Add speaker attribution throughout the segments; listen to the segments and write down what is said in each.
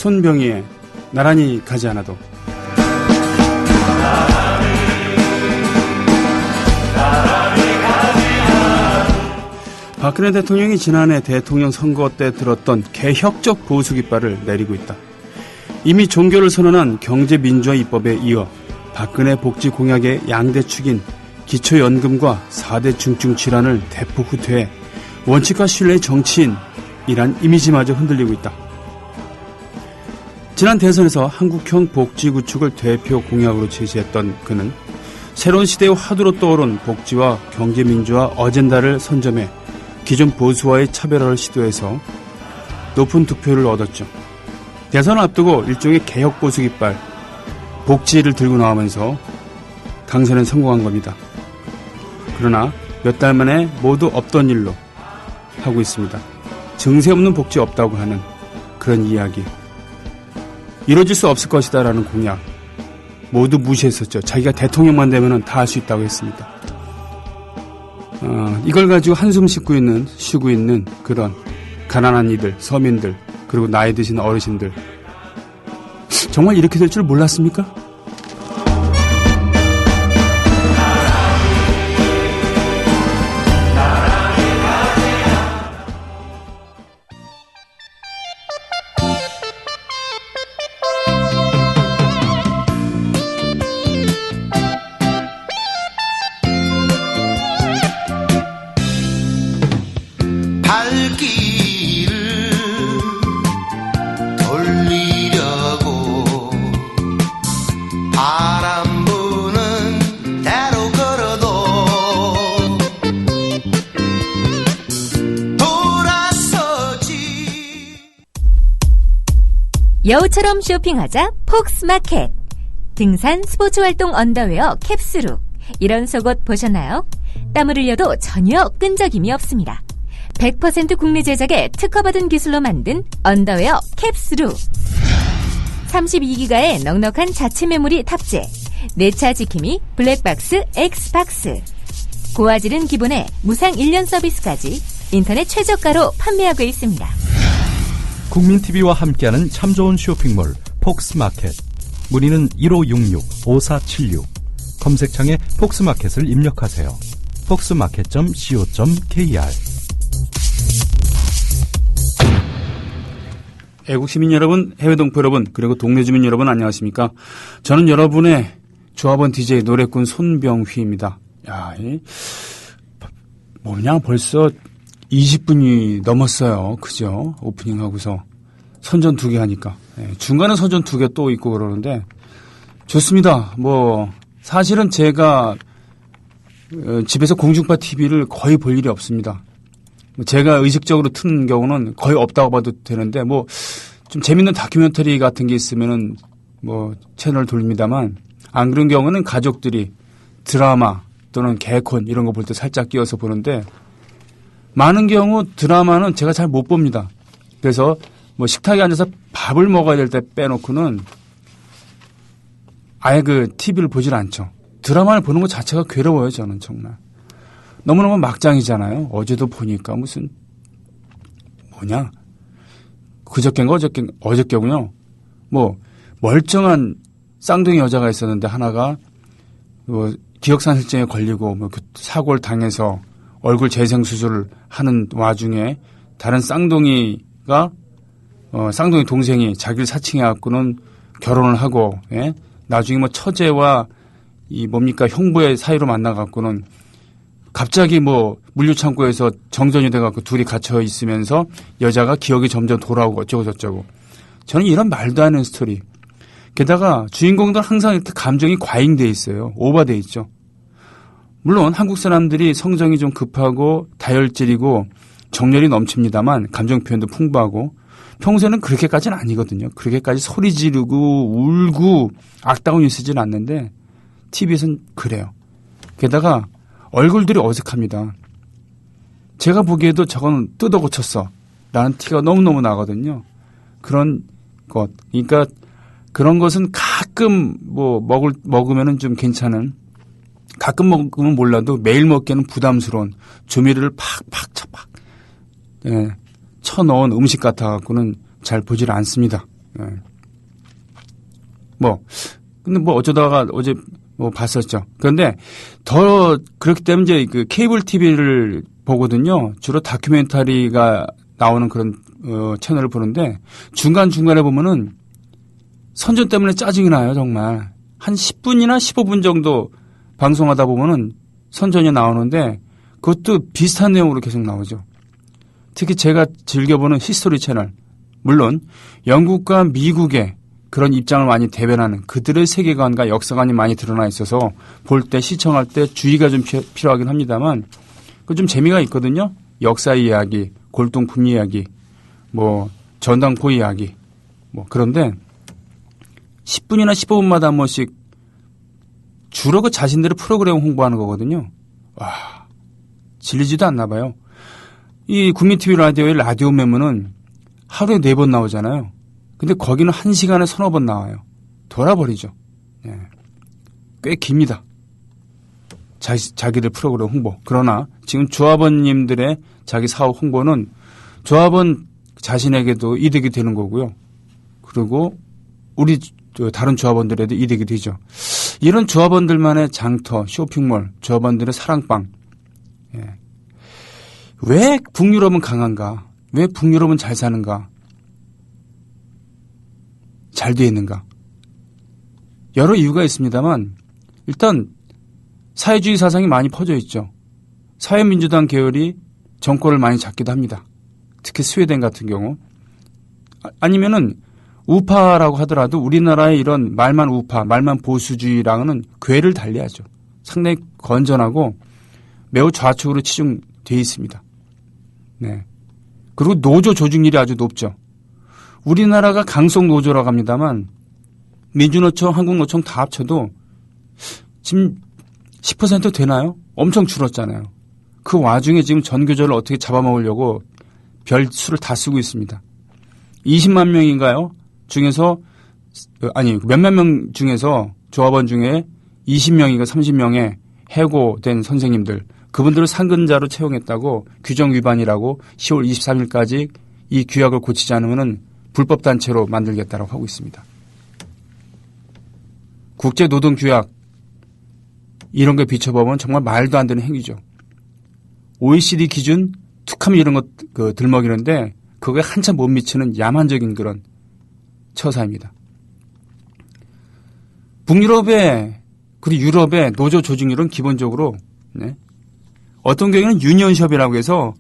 Speaker 1: 손병희의 나란히 가지 않아도. 박근혜 대통령이 지난해 대통령 선거 때 들었던 개혁적 보수 깃발을 내리고 있다. 이미 종결을 선언한 경제민주화 입법에 이어 박근혜 복지 공약의 양대축인 기초연금과 4대 중증 질환을 대폭 후퇴해 원칙과 신뢰의 정치인이란 이미지마저 흔들리고 있다. 지난 대선에서 한국형 복지 구축을 대표 공약으로 제시했던 그는 새로운 시대의 화두로 떠오른 복지와 경제민주화 어젠다를 선점해 기존 보수와의 차별화를 시도해서 높은 득표를 얻었죠. 대선을 앞두고 일종의 개혁 보수 깃발, 복지를 들고 나오면서 당선에 성공한 겁니다. 그러나 몇 달 만에 모두 없던 일로 하고 있습니다. 증세 없는 복지 없다고 하는 그런 이야기. 이루어질 수 없을 것이다라는 공약. 모두 무시했었죠. 자기가 대통령만 되면 다 할 수 있다고 했습니다. 이걸 가지고 한숨 쉬고 있는 그런 가난한 이들, 서민들, 그리고 나이 드신 어르신들. 정말 이렇게 될 줄 몰랐습니까?
Speaker 2: 여우처럼 쇼핑하자 폭스마켓. 등산 스포츠활동 언더웨어 캡스룩. 이런 속옷 보셨나요? 땀을 흘려도 전혀 끈적임이 없습니다. 100% 국내 제작의 특허받은 기술로 만든 언더웨어 캡스룩. 32기가의 넉넉한 자체 메모리 탑재. 내차 지킴이 블랙박스 X박스. 고화질은 기본에 무상 1년 서비스까지 인터넷 최저가로 판매하고 있습니다.
Speaker 3: 국민TV와 함께하는 참 좋은 쇼핑몰 폭스마켓. 문의는 1566-5476. 검색창에 폭스마켓을 입력하세요. 폭스마켓.co.kr.
Speaker 1: 애국 시민 여러분, 해외 동포 여러분, 그리고 동네 주민 여러분 안녕하십니까? 저는 여러분의 조합원 DJ 노래꾼 손병휘입니다. 야, 뭐냐 벌써 20분이 넘었어요. 그죠? 오프닝 하고서 선전 2개 하니까. 중간에 선전 2개 또 있고 그러는데 좋습니다. 뭐 사실은 제가 집에서 공중파 TV를 거의 볼 일이 없습니다. 제가 의식적으로 트는 경우는 거의 없다고 봐도 되는데 뭐 좀 재밌는 다큐멘터리 같은 게 있으면은 뭐 채널 돌립니다만 안 그런 경우는 가족들이 드라마 또는 개콘 이런 거 볼 때 살짝 끼워서 보는데 많은 경우 드라마는 제가 잘 못 봅니다. 그래서 뭐 식탁에 앉아서 밥을 먹어야 될 때 빼놓고는 아예 그 TV를 보질 않죠. 드라마를 보는 것 자체가 괴로워요, 저는 정말. 너무너무 막장이잖아요. 어제도 보니까 무슨 뭐냐. 그저께인가 어저께군요. 뭐 멀쩡한 쌍둥이 여자가 있었는데 하나가 뭐 기억상실증에 걸리고 뭐 사고를 당해서 얼굴 재생 수술을 하는 와중에 다른 쌍둥이가 쌍둥이 동생이 자기를 사칭해 갖고는 결혼을 하고 예? 나중에 뭐 처제와 이 뭡니까 형부의 사이로 만나 갖고는 갑자기 뭐 물류창고에서 정전이 돼 갖고 둘이 갇혀 있으면서 여자가 기억이 점점 돌아오고 어쩌고 저쩌고. 저는 이런 말도 안 되는 스토리. 게다가 주인공들 항상 이렇게 감정이 과잉돼 있어요. 오버돼 있죠. 물론 한국 사람들이 성정이 좀 급하고 다혈질이고 정열이 넘칩니다만 감정 표현도 풍부하고 평소에는 그렇게까지는 아니거든요. 그렇게까지 소리 지르고 울고 악다운 쓰지는 않는데 TV에서는 그래요. 게다가 얼굴들이 어색합니다. 제가 보기에도 저건 뜯어 고쳤어 라는 티가 너무너무 나거든요. 그런 것. 그러니까 그런 것은 가끔 뭐 먹으면은 좀 괜찮은 가끔 먹으면 몰라도 매일 먹기에는 부담스러운 조미료를 팍팍 쳐넣은 음식 같아 갖고는 잘 보질 않습니다. 네. 근데 어쩌다가 어제 봤었죠. 그런데 더 그렇기 때문에 이제 그 케이블 TV를 보거든요. 주로 다큐멘터리가 나오는 그런 채널을 보는데 중간중간에 보면은 선전 때문에 짜증이 나요, 정말. 한 10분이나 15분 정도 방송하다 보면은 선전이 나오는데 그것도 비슷한 내용으로 계속 나오죠. 특히 제가 즐겨보는 히스토리 채널. 물론 영국과 미국의 그런 입장을 많이 대변하는 그들의 세계관과 역사관이 많이 드러나 있어서 볼 때 시청할 때 주의가 좀 필요하긴 합니다만 그 좀 재미가 있거든요. 역사 이야기, 골동품 이야기, 전당포 이야기. 그런데 10분이나 15분마다 한 번씩 주로 그 자신들의 프로그램 홍보하는 거거든요. 와, 질리지도 않나 봐요. 이 국민TV 라디오의 라디오 메모는 하루에 4번 나오잖아요. 근데 거기는 1시간에 서너 번 나와요. 돌아버리죠. 예. 꽤 깁니다. 자기들 프로그램 홍보. 그러나 지금 조합원님들의 자기 사업 홍보는 조합원 자신에게도 이득이 되는 거고요. 그리고 우리 다른 조합원들에도 이득이 되죠. 이런 조합원들만의 장터, 쇼핑몰, 조합원들의 사랑방. 예. 왜 북유럽은 강한가? 왜 북유럽은 잘 사는가? 잘 돼 있는가? 여러 이유가 있습니다만 일단 사회주의 사상이 많이 퍼져 있죠. 사회민주당 계열이 정권을 많이 잡기도 합니다. 특히 스웨덴 같은 경우. 아니면은 우파라고 하더라도 우리나라의 이런 말만 우파, 말만 보수주의랑은 궤를 달리하죠. 상당히 건전하고 매우 좌측으로 치중되어 있습니다. 네. 그리고 노조 조직률이 아주 높죠. 우리나라가 강성 노조라고 합니다만 민주노총, 한국노총 다 합쳐도 지금 10% 되나요? 엄청 줄었잖아요. 그 와중에 지금 전교조를 어떻게 잡아먹으려고 별 수를 다 쓰고 있습니다. 20만 명인가요? 중에서 몇몇 명 중에서 조합원 중에 20명인가 30명의 해고된 선생님들 그분들을 상근자로 채용했다고 규정 위반이라고 10월 23일까지 이 규약을 고치지 않으면은 불법단체로 만들겠다고 하고 있습니다. 국제노동규약 이런 거 비춰보면 정말 말도 안 되는 행위죠. OECD 기준 툭하면 이런 거 들먹이는데 그거에 한참 못 미치는 야만적인 그런 처사입니다. 북유럽의 그리고 유럽의 노조 조직률은 기본적으로 어떤 경우에는 유니언숍이라고 해서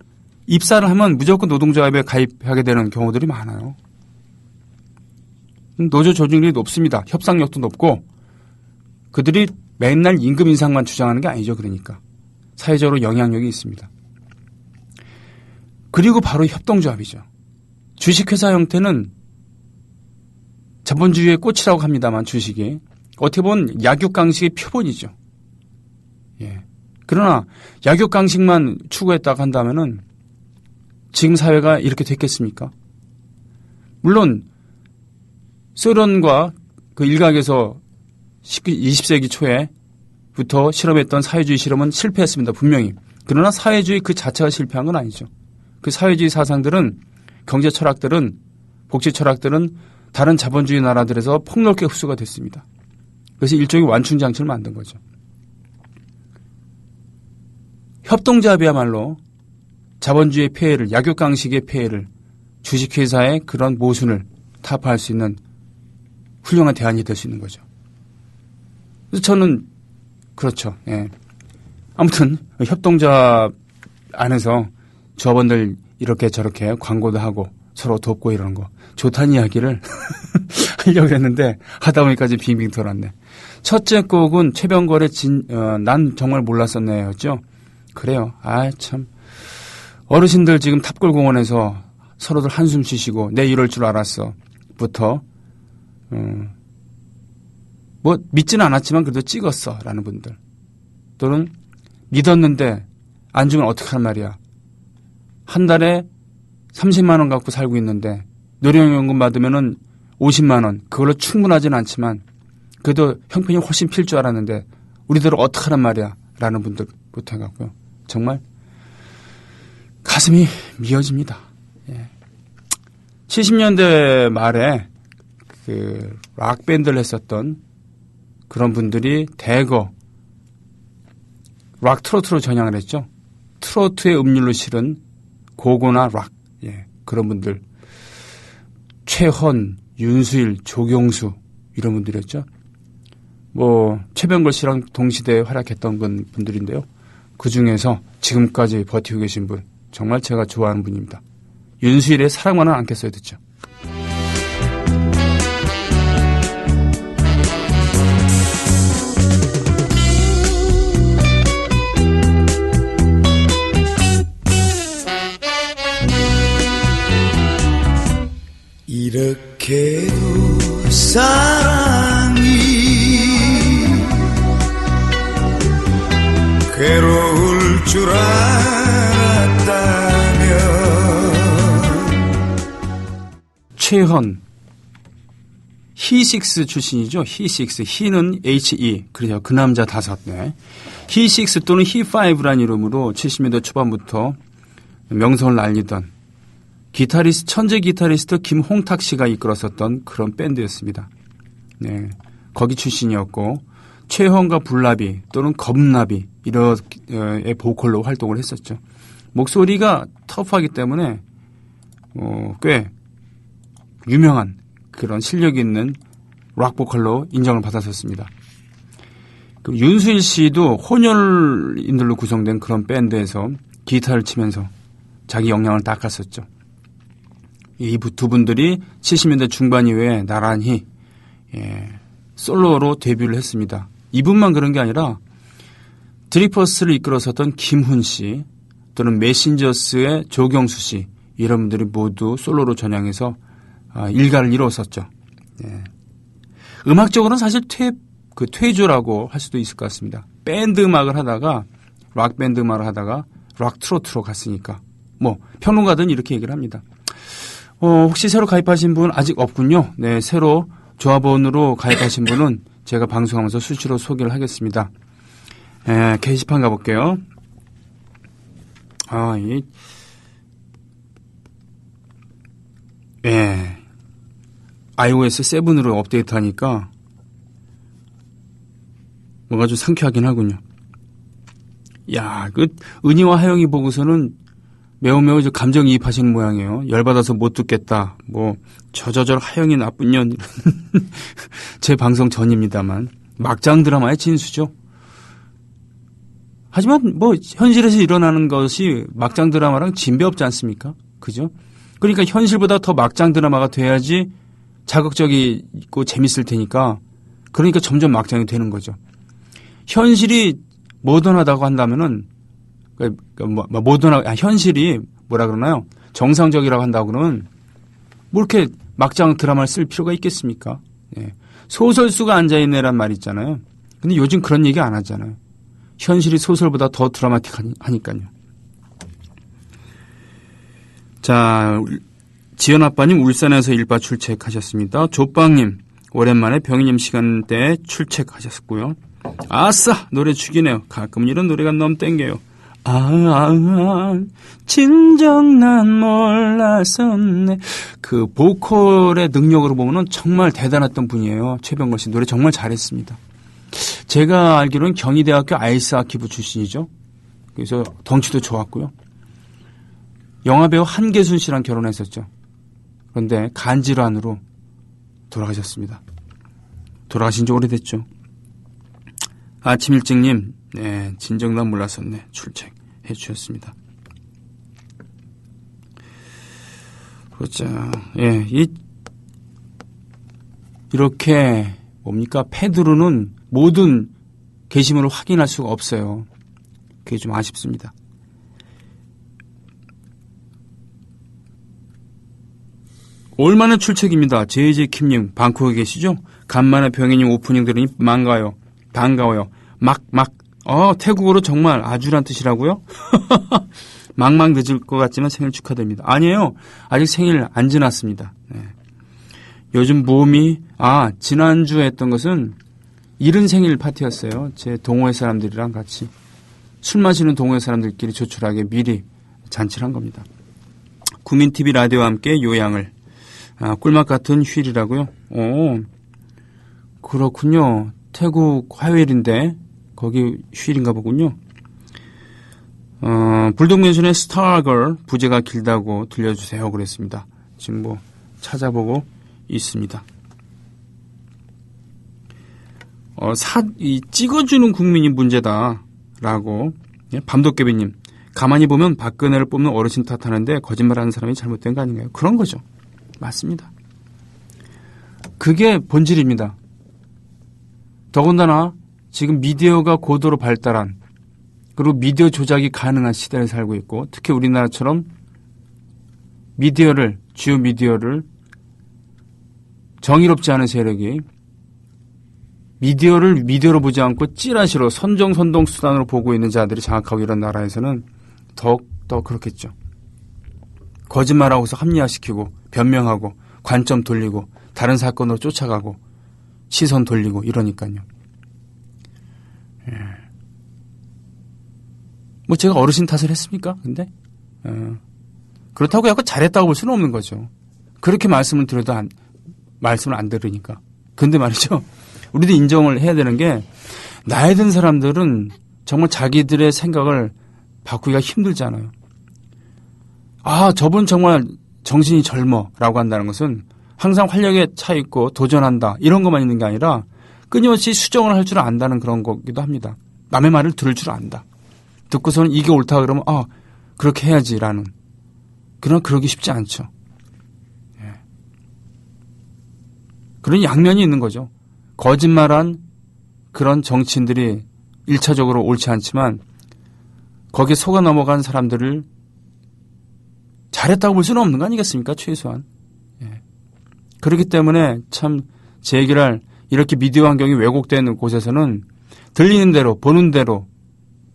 Speaker 1: 입사를 하면 무조건 노동조합에 가입하게 되는 경우들이 많아요. 노조 조직률이 높습니다. 협상력도 높고 그들이 맨날 임금 인상만 주장하는 게 아니죠. 그러니까 사회적으로 영향력이 있습니다. 그리고 바로 협동조합이죠. 주식회사 형태는 자본주의의 꽃이라고 합니다만 주식이 어떻게 보면 약육강식의 표본이죠. 예. 그러나 약육강식만 추구했다고 한다면은 지금 사회가 이렇게 됐겠습니까? 물론 소련과 그 일각에서 20세기 초에부터 실험했던 사회주의 실험은 실패했습니다. 분명히. 그러나 사회주의 그 자체가 실패한 건 아니죠. 그 사회주의 사상들은 경제 철학들은 복지 철학들은 다른 자본주의 나라들에서 폭넓게 흡수가 됐습니다. 그래서 일종의 완충장치를 만든 거죠. 협동조합이야말로 자본주의의 폐해를 약육강식의 폐해를 주식회사의 그런 모순을 타파할 수 있는 훌륭한 대안이 될 수 있는 거죠. 그래서 저는 그렇죠. 예. 아무튼 협동조합 안에서 조합원들 이렇게 저렇게 광고도 하고 서로 돕고 이러는 거 좋다는 이야기를 하려고 했는데 하다 보니까 지금 빙빙 돌았네. 첫째 곡은 최병걸의 난 정말 몰랐었네였죠. 그래요. 아 참 어르신들 지금 탑골공원에서 서로들 한숨 쉬시고 내 이럴 줄 알았어 부터 뭐 믿지는 않았지만 그래도 찍었어 라는 분들 또는 믿었는데 안 주면 어떡할 말이야. 한 달에 30만 원 갖고 살고 있는데 노령연금 받으면은 50만 원 그걸로 충분하지는 않지만 그래도 형편이 훨씬 필 줄 알았는데 우리들은 어떡하란 말이야 라는 분들부터 해갖고요. 정말 가슴이 미어집니다. 예. 70년대 말에 그 락 밴드를 했었던 그런 분들이 대거 락 트로트로 전향을 했죠. 트로트의 음률로 실은 고고나 락, 예, 그런 분들. 최헌, 윤수일, 조경수 이런 분들이었죠. 뭐 최병걸 씨랑 동시대에 활약했던 분들인데요. 그 중에서 지금까지 버티고 계신 분, 정말 제가 좋아하는 분입니다. 윤수일의 사랑만은 않겠어요 듣죠.
Speaker 4: 이렇게도 사랑이 괴로울 줄 알았다면.
Speaker 1: 최헌 히식스 출신이죠. 히식스, 히는 HE, 그래서 그 남자 다섯. 네. 히식스 또는 히5라는 이름으로 70년대 초반부터 명성을 날리던 기타리스트, 천재 기타리스트 김홍탁 씨가 이끌었었던 그런 밴드였습니다. 네. 거기 출신이었고, 최헌과 불나비 또는 겁나비, 이런의 보컬로 활동을 했었죠. 목소리가 터프하기 때문에, 꽤 유명한 그런 실력 있는 락 보컬로 인정을 받았었습니다. 윤수일 씨도 혼혈인들로 구성된 그런 밴드에서 기타를 치면서 자기 역량을 닦았었죠. 이 두 분들이 70년대 중반 이후에 나란히 솔로로 데뷔를 했습니다. 이분만 그런 게 아니라 드리퍼스를 이끌었었던 김훈 씨 또는 메신저스의 조경수 씨 이런 분들이 모두 솔로로 전향해서 일가를 이루었었죠. 예. 음악적으로는 사실 퇴조라고 할 수도 있을 것 같습니다. 밴드 음악을 하다가 락 밴드 음악을 하다가 락 트로트로 갔으니까 뭐 평론가들은 이렇게 얘기를 합니다. 혹시 새로 가입하신 분 아직 없군요. 네, 새로 조합원으로 가입하신 분은 제가 방송하면서 수시로 소개를 하겠습니다. 게시판 가볼게요. iOS 7으로 업데이트하니까 뭔가 좀 상쾌하긴 하군요. 야, 그 은희와 하영이 보고서는 매우 감정이입하시는 모양이에요. 열받아서 못 듣겠다. 뭐 저저저 하영이 나쁜 년. 제 방송 전입니다만 막장 드라마의 진수죠. 하지만 뭐 현실에서 일어나는 것이 막장 드라마랑 진배 없지 않습니까? 그죠? 그러니까 현실보다 더 막장 드라마가 돼야지 자극적이고 재밌을 테니까 그러니까 점점 막장이 되는 거죠. 현실이 모던하다고 한다면은 현실이 뭐라 그러나요? 정상적이라고 한다고 그러면 뭐 이렇게 막장 드라마를 쓸 필요가 있겠습니까? 예. 소설수가 앉아있네란 말 있잖아요. 근데 요즘 그런 얘기 안 하잖아요. 현실이 소설보다 더 드라마틱하니까요. 자, 지연 아빠님 울산에서 일바 출첵하셨습니다. 조빵님 오랜만에 병희님 시간대에 출첵하셨고요. 아싸 노래 죽이네요. 가끔 이런 노래가 너무 땡겨요. 진정 난 몰랐었네. 그 보컬의 능력으로 보면은 정말 대단했던 분이에요. 최병걸 씨 노래 정말 잘했습니다. 제가 알기로는 경희대학교 아이스하키부 출신이죠. 그래서 덩치도 좋았고요. 영화배우 한계순 씨랑 결혼했었죠. 그런데 간질환으로 돌아가셨습니다. 돌아가신 지 오래됐죠. 아침 일찍님, 네, 진정 난 몰랐었네. 출첵해 주셨습니다. 그렇죠. 예, 이렇게 뭡니까? 패드로는 모든 게시물을 확인할 수가 없어요. 그게 좀 아쉽습니다. 올만의 출첵입니다. JJ킴님 방콕에 계시죠? 간만에 병희님 오프닝 들으니 반가워요. 태국어로 정말 아주란 뜻이라고요? 막막 늦을 것 같지만 생일 축하드립니다. 아니에요. 아직 생일 안 지났습니다. 네. 요즘 몸이, 지난주에 했던 것은 이른 생일 파티였어요. 제 동호회 사람들이랑 같이 술 마시는 동호회 사람들끼리 조촐하게 미리 잔치를 한 겁니다. 구민TV 라디오와 함께 요양을 아, 꿀맛 같은 휴일이라고요? 오, 그렇군요. 태국 화요일인데 거기 휴일인가 보군요. 불독맨션의 스타걸 부제가 길다고 들려주세요 그랬습니다. 지금 뭐 찾아보고 있습니다. 이 찍어주는 국민이 문제다라고. 예, 밤도깨비님, 가만히 보면 박근혜를 뽑는 어르신 탓하는데 거짓말하는 사람이 잘못된 거 아닌가요? 그런 거죠. 맞습니다. 그게 본질입니다. 더군다나 지금 미디어가 고도로 발달한, 그리고 미디어 조작이 가능한 시대를 살고 있고, 특히 우리나라처럼 미디어를, 주요 미디어를 정의롭지 않은 세력이 미디어를 미디어로 보지 않고 찌라시로 선정선동 수단으로 보고 있는 자들이 장악하고 이런 나라에서는 더욱 더 그렇겠죠. 거짓말하고서 합리화시키고 변명하고 관점 돌리고 다른 사건으로 쫓아가고 시선 돌리고 이러니까요. 예. 뭐 제가 어르신 탓을 했습니까? 근데 그렇다고 약간 잘했다고 볼 수는 없는 거죠. 그렇게 말씀을 드려도 말씀을 안 들으니까. 근데 말이죠. 우리도 인정을 해야 되는 게 나이 든 사람들은 정말 자기들의 생각을 바꾸기가 힘들잖아요. 아, 저분 정말 정신이 젊어라고 한다는 것은 항상 활력에 차 있고 도전한다 이런 것만 있는 게 아니라 끊임없이 수정을 할 줄 안다는 그런 거기도 합니다. 남의 말을 들을 줄 안다. 듣고서는 이게 옳다 그러면 아, 그렇게 해야지라는. 그러나 그러기 쉽지 않죠. 예. 그런 양면이 있는 거죠. 거짓말한 그런 정치인들이 1차적으로 옳지 않지만 거기에 속아 넘어간 사람들을 잘했다고 볼 수는 없는 거 아니겠습니까? 최소한. 예. 그렇기 때문에 참 제 얘기를 할 이렇게 미디어 환경이 왜곡된 곳에서는 들리는 대로 보는 대로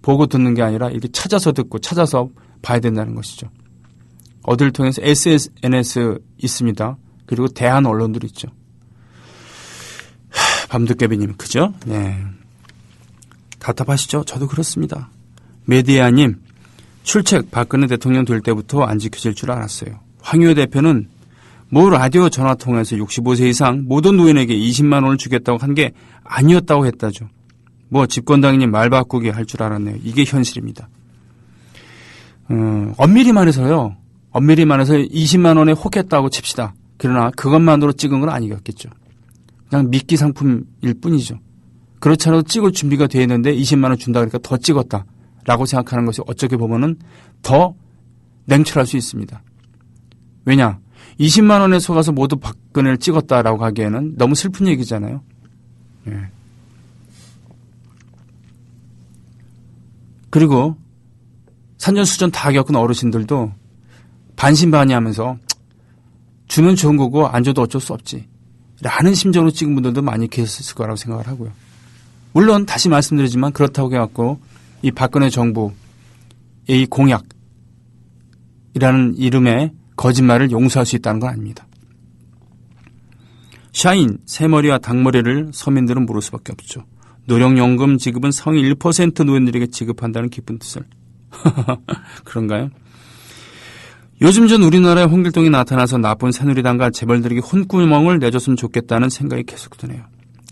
Speaker 1: 보고 듣는 게 아니라 이렇게 찾아서 듣고 찾아서 봐야 된다는 것이죠. 어디를 통해서 SNS 있습니다. 그리고 대한 언론들이 있죠. 밤도깨비님, 그죠? 네. 답답하시죠? 저도 그렇습니다. 메디아님, 출첵 박근혜 대통령 될 때부터 안 지켜질 줄 알았어요. 황교안 대표는 뭐 라디오 전화 통해서 65세 이상 모든 노인에게 20만 원을 주겠다고 한 게 아니었다고 했다죠. 뭐 집권당님 말 바꾸기 할 줄 알았네요. 이게 현실입니다. 엄밀히 말해서요. 엄밀히 말해서 20만 원에 혹했다고 칩시다. 그러나 그것만으로 찍은 건 아니었겠죠. 그냥 미끼 상품일 뿐이죠. 그렇지 않아도 찍을 준비가 되어 있는데 20만 원 준다 그러니까 더 찍었다라고 생각하는 것이 어떻게 보면은 더 냉철할 수 있습니다. 왜냐? 20만 원에 속아서 모두 박근혜를 찍었다라고 하기에는 너무 슬픈 얘기잖아요. 예. 그리고 산전수전 다 겪은 어르신들도 반신반의하면서 주면 좋은 거고 안 줘도 어쩔 수 없지 라는 심정으로 찍은 분들도 많이 계셨을 거라고 생각을 하고요. 물론 다시 말씀드리지만 그렇다고 해갖고 이 박근혜 정부의 이 공약이라는 이름의 거짓말을 용서할 수 있다는 건 아닙니다. 샤인, 새머리와 닭머리를 서민들은 모를 수밖에 없죠. 노령연금 지급은 상위 1% 노인들에게 지급한다는 기쁜 뜻을. 그런가요? 요즘 전 우리나라에 홍길동이 나타나서 나쁜 새누리당과 재벌들에게 혼구멍을 내줬으면 좋겠다는 생각이 계속 드네요.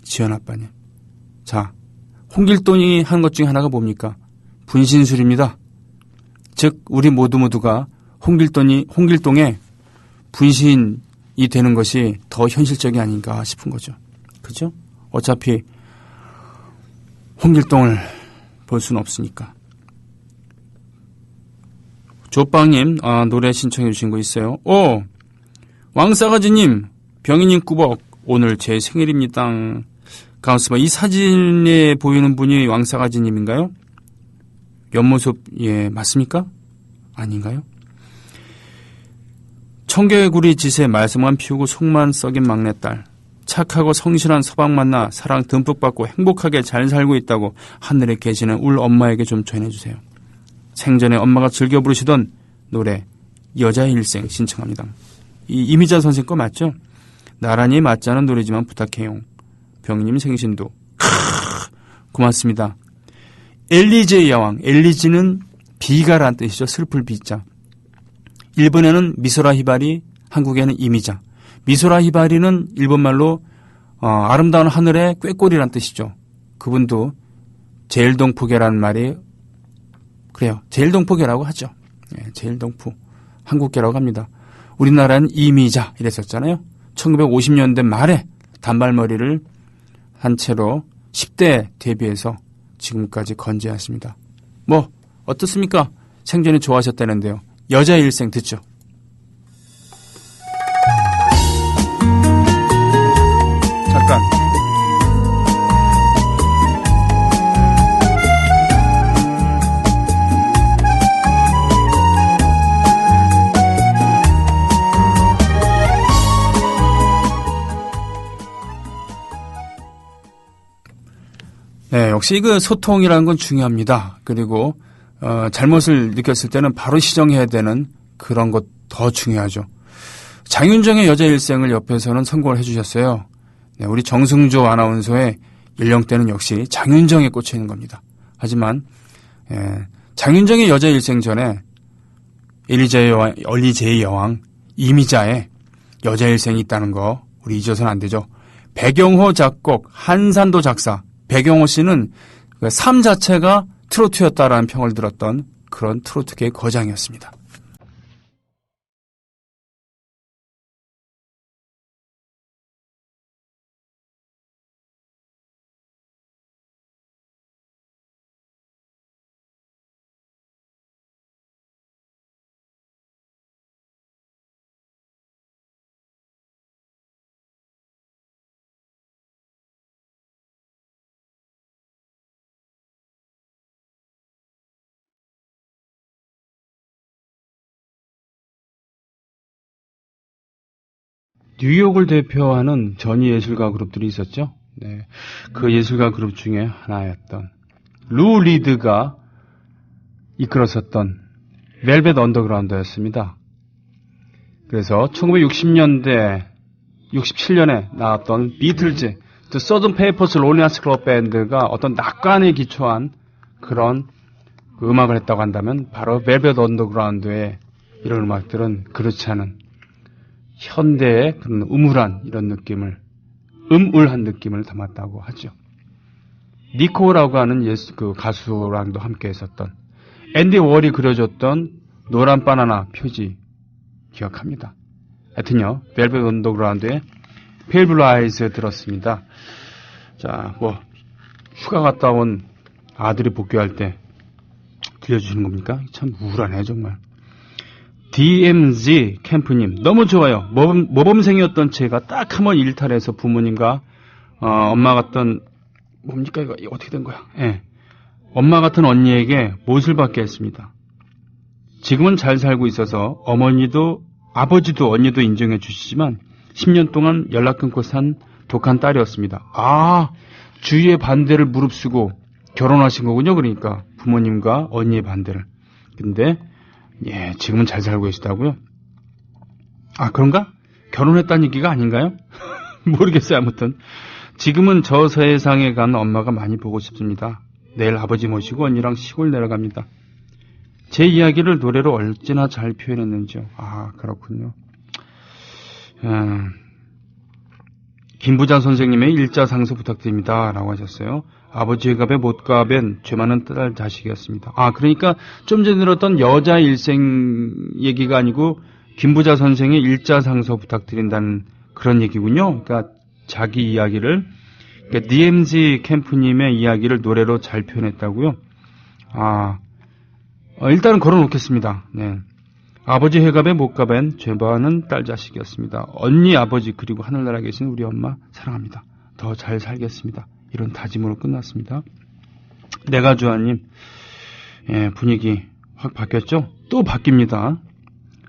Speaker 1: 지연 아빠님. 자, 홍길동이 한 것 중에 하나가 뭡니까? 분신술입니다. 즉 우리 모두가 홍길동의 분신이 되는 것이 더 현실적이 아닌가 싶은 거죠. 그죠? 어차피 홍길동을 볼 수는 없으니까. 조빵님 노래 신청해 주신 거 있어요. 왕싸가지님 병인님 꾸벅 오늘 제 생일입니다. 가만있어 봐. 이 사진에 보이는 분이 왕싸가지님인가요? 옆모습 예 맞습니까? 아닌가요? 청개구리 짓에 말썽만 피우고 속만 썩인 막내딸 착하고 성실한 서방 만나 사랑 듬뿍 받고 행복하게 잘 살고 있다고 하늘에 계시는 울 엄마에게 좀 전해주세요. 생전에 엄마가 즐겨 부르시던 노래 여자의 일생 신청합니다. 이 이미자 선생님 거 맞죠? 나란히 맞지 않은 노래지만 부탁해요. 병님 생신도 고맙습니다. 엘리제의 여왕 엘리지는 비가란 뜻이죠. 슬플 비자. 일본에는 미소라 히바리, 한국에는 이미자. 미소라 히바리는 일본말로 아름다운 하늘의 꾀꼬리란 뜻이죠. 그분도 제일동포계라는 말이 그래요. 제일동포계라고 하죠. 예, 제일동포. 한국계라고 합니다. 우리나라는 이미자 이랬었잖아요. 1950년대 말에 단발머리를 한 채로 10대 데뷔해서 지금까지 건재하십니다. 뭐 어떻습니까? 생전에 좋아하셨다는데요. 여자의 일생 듣죠. 잠깐. 네, 역시 그 소통이라는 건 중요합니다. 그리고 잘못을 느꼈을 때는 바로 시정해야 되는 그런 것 더 중요하죠. 장윤정의 여자 일생을 옆에서는 선곡을 해주셨어요. 네, 우리 정승조 아나운서의 연령대는 역시 장윤정에 꽂혀 있는 겁니다. 하지만 장윤정의 여자 일생 전에 엘리제의 여왕 이미자의 여자 일생이 있다는 거 우리 잊어서는 안 되죠. 백영호 작곡, 한산도 작사. 백영호 씨는 그 삶 자체가 트로트였다라는 평을 들었던 그런 트로트계의 거장이었습니다. 뉴욕을 대표하는 전위 예술가 그룹들이 있었죠. 네, 그 예술가 그룹 중에 하나였던 루 리드가 이끌었었던 벨벳 언더그라운드였습니다. 그래서 1960년대, 67년에 나왔던 비틀즈, The Sgt. Pepper's Lonely Hearts Club Band가 어떤 낙관에 기초한 그런 음악을 했다고 한다면 바로 벨벳 언더그라운드의 이런 음악들은 그렇지 않은 현대의 그런 음울한 이런 느낌을, 음울한 느낌을 담았다고 하죠. 니코라고 하는 그 가수랑도 함께 했었던 앤디 월이 그려줬던 노란 바나나 표지 기억합니다. 하여튼요, 벨벳 언더그라운드의 페일 블루 아이즈 들었습니다. 자, 뭐 휴가 갔다 온 아들이 복귀할 때 들려주시는 겁니까? 참 우울하네 정말. DMZ 캠프님 너무 좋아요. 모범생이었던 제가 딱 한 번 일탈해서 부모님과 엄마 같던 뭡니까 이거 어떻게 된 거야? 예, 엄마 같은 언니에게 못을 받게 했습니다. 지금은 잘 살고 있어서 어머니도 아버지도 언니도 인정해 주시지만 10년 동안 연락 끊고 산 독한 딸이었습니다. 아, 주위의 반대를 무릅쓰고 결혼하신 거군요. 그러니까 부모님과 언니의 반대를. 근데 예, 지금은 잘 살고 계시다고요? 아, 그런가? 결혼했다는 얘기가 아닌가요? 모르겠어요. 아무튼 지금은 저 세상에 간 엄마가 많이 보고 싶습니다. 내일 아버지 모시고 언니랑 시골 내려갑니다. 제 이야기를 노래로 얼마나 잘 표현했는지요. 아, 그렇군요. 김부자 선생님의 일자 상소 부탁드립니다. 라고 하셨어요. 아버지 회갑에 못 가벤 죄 많은 딸 자식이었습니다. 아, 그러니까 좀 전에 들었던 여자 일생 얘기가 아니고 김부자 선생의 일자 상소 부탁드린다는 그런 얘기군요. 그러니까 자기 이야기를, 그러니까 DMZ 캠프님의 이야기를 노래로 잘 표현했다고요. 아, 일단은 걸어놓겠습니다. 네. 아버지 회갑에 못 가벤 죄 많은 딸 자식이었습니다. 언니, 아버지 그리고 하늘나라에 계신 우리 엄마 사랑합니다. 더 잘 살겠습니다. 이런 다짐으로 끝났습니다. 내가주아님, 예, 분위기 확 바뀌었죠? 또 바뀝니다.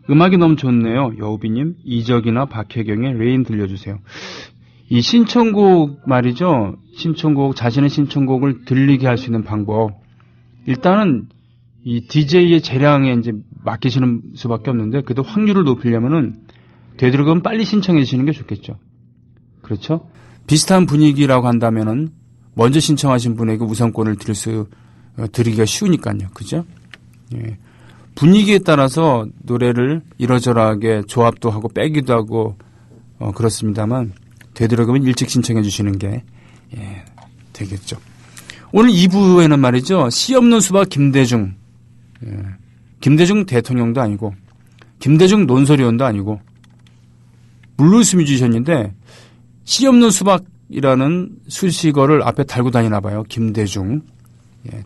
Speaker 1: 음악이 너무 좋네요. 여우비님, 이적이나 박혜경의 레인 들려주세요. 이 신청곡 말이죠. 신청곡, 자신의 신청곡을 들리게 할 수 있는 방법. 일단은 이 DJ의 재량에 이제 맡기시는 수밖에 없는데, 그래도 확률을 높이려면은 되도록이면 빨리 신청해 주시는 게 좋겠죠. 그렇죠? 비슷한 분위기라고 한다면은 먼저 신청하신 분에게 우선권을 드리기가 쉬우니까요. 그죠? 예. 분위기에 따라서 노래를 이러저러하게 조합도 하고 빼기도 하고 그렇습니다만 되도록이면 일찍 신청해 주시는 게 되겠죠. 오늘 2부에는 말이죠. 씨 없는 수박 김대중. 김대중 대통령도 아니고 김대중 논설위원도 아니고 블루스 뮤지션인데 씨 없는 수박이라는 수식어를 앞에 달고 다니나 봐요. 김대중.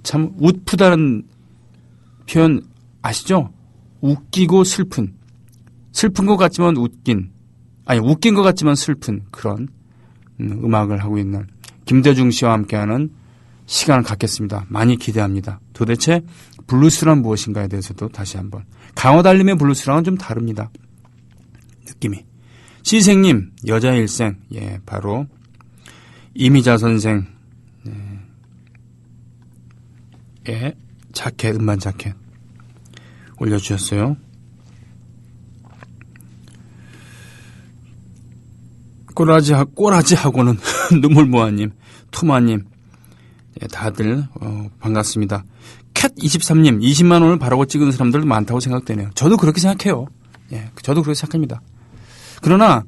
Speaker 1: 참 웃프다는 표현 아시죠? 웃기고 슬픈. 슬픈 것 같지만 웃긴 것 같지만 슬픈 그런 음악을 하고 있는 김대중 씨와 함께하는 시간을 갖겠습니다. 많이 기대합니다. 도대체 블루스란 무엇인가에 대해서도 다시 한번. 강화달림의 블루스랑은 좀 다릅니다. 느낌이. 시생님, 여자의 일생. 바로 이미자 선생. 자켓, 음반 자켓 올려주셨어요. 꼬라지하고는 눈물모아님, 토마님, 다들 반갑습니다. 캣23님, 20만 원을 바라고 찍은 사람들도 많다고 생각되네요. 저도 그렇게 생각해요. 저도 그렇게 생각합니다. 그러나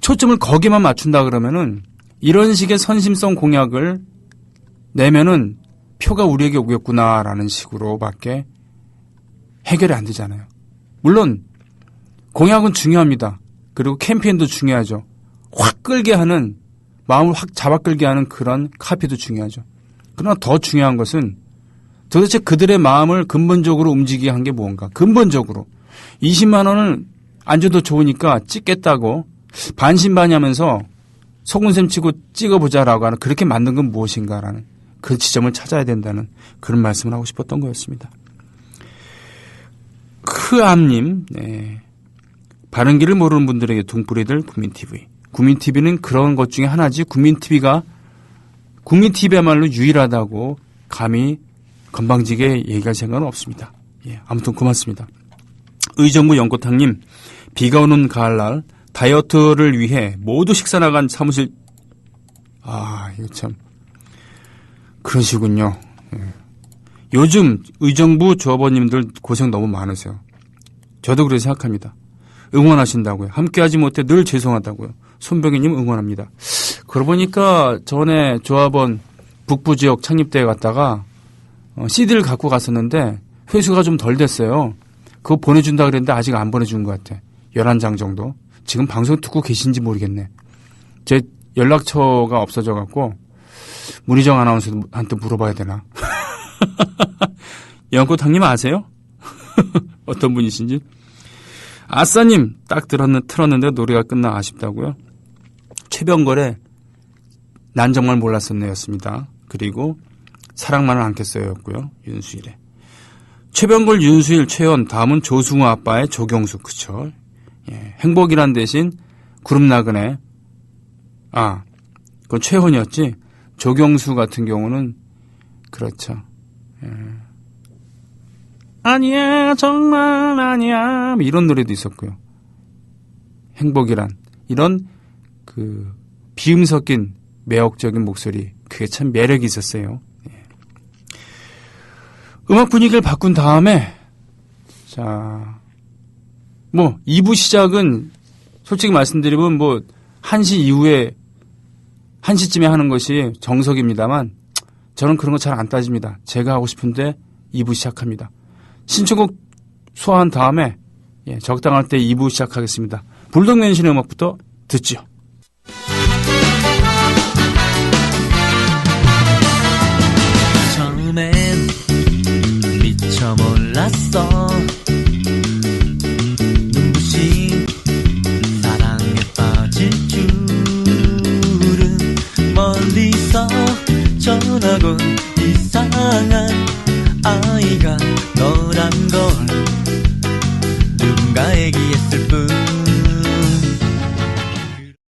Speaker 1: 초점을 거기만 맞춘다 그러면은 이런 식의 선심성 공약을 내면은 표가 우리에게 오겠구나라는 식으로밖에 해결이 안 되잖아요. 물론 공약은 중요합니다. 그리고 캠페인도 중요하죠. 확 끌게 하는, 마음을 확 잡아 끌게 하는 그런 카피도 중요하죠. 그러나 더 중요한 것은 도대체 그들의 마음을 근본적으로 움직이게 한 게 뭔가. 근본적으로 20만 원을 안 줘도 좋으니까 찍겠다고 반신반의하면서 속은셈 치고 찍어보자라고 하는, 그렇게 만든 건 무엇인가라는 그 지점을 찾아야 된다는 그런 말씀을 하고 싶었던 거였습니다. 크암님, 바른 길을 모르는 분들에게 둥뿌리들 국민TV. 국민TV는 그런 것 중에 하나지. 국민TV야말로 유일하다고 감히 건방지게 얘기할 생각은 없습니다. 아무튼 고맙습니다. 의정부 연꽃탕님, 비가 오는 가을날 다이어트를 위해 모두 식사 나간 사무실. 이거 참 그러시군요. 요즘 의정부 조합원님들 고생 너무 많으세요. 저도 그렇게 생각합니다. 응원하신다고요. 함께하지 못해 늘 죄송하다고요. 손병희님 응원합니다. 그러고 보니까 전에 조합원 북부 지역 창립대회 갔다가 CD를 갖고 갔었는데 회수가 좀 덜 됐어요. 그거 보내준다 그랬는데 아직 안 보내준 것 같아. 11장 정도. 지금 방송 듣고 계신지 모르겠네. 제 연락처가 없어져갖고 문희정 아나운서한테 물어봐야 되나. 연꽃탕님 아세요? 어떤 분이신지. 아싸님 딱 틀었는데 노래가 끝나 아쉽다고요. 최병걸의 난 정말 몰랐었네였습니다. 그리고 사랑만을 안겠어요였고요. 윤수일의. 최병걸, 윤수일, 최연, 다음은 조승우 아빠의 조경수. 그쵸. 행복이란 대신 구름 나그네. 그건 최헌이었지. 조경수 같은 경우는 그렇죠. 아니야 정말 아니야 이런 노래도 있었고요. 행복이란 이런 그 비음 섞인 매혹적인 목소리, 그게 참 매력이 있었어요. 음악 분위기를 바꾼 다음에 2부 시작은 솔직히 말씀드리면 1시 이후에 1시쯤에 하는 것이 정석입니다만 저는 그런 거 잘 안 따집니다. 제가 하고 싶은데 2부 시작합니다. 신청곡 소화한 다음에 적당할 때 2부 시작하겠습니다. 불독맨신의 음악부터 듣죠.
Speaker 5: 처음엔 미처 몰랐어. 눈부신 사랑에 빠질 줄은 멀리서 전하곤 이상한 아이가 너란 걸 누군가 얘기했을 뿐.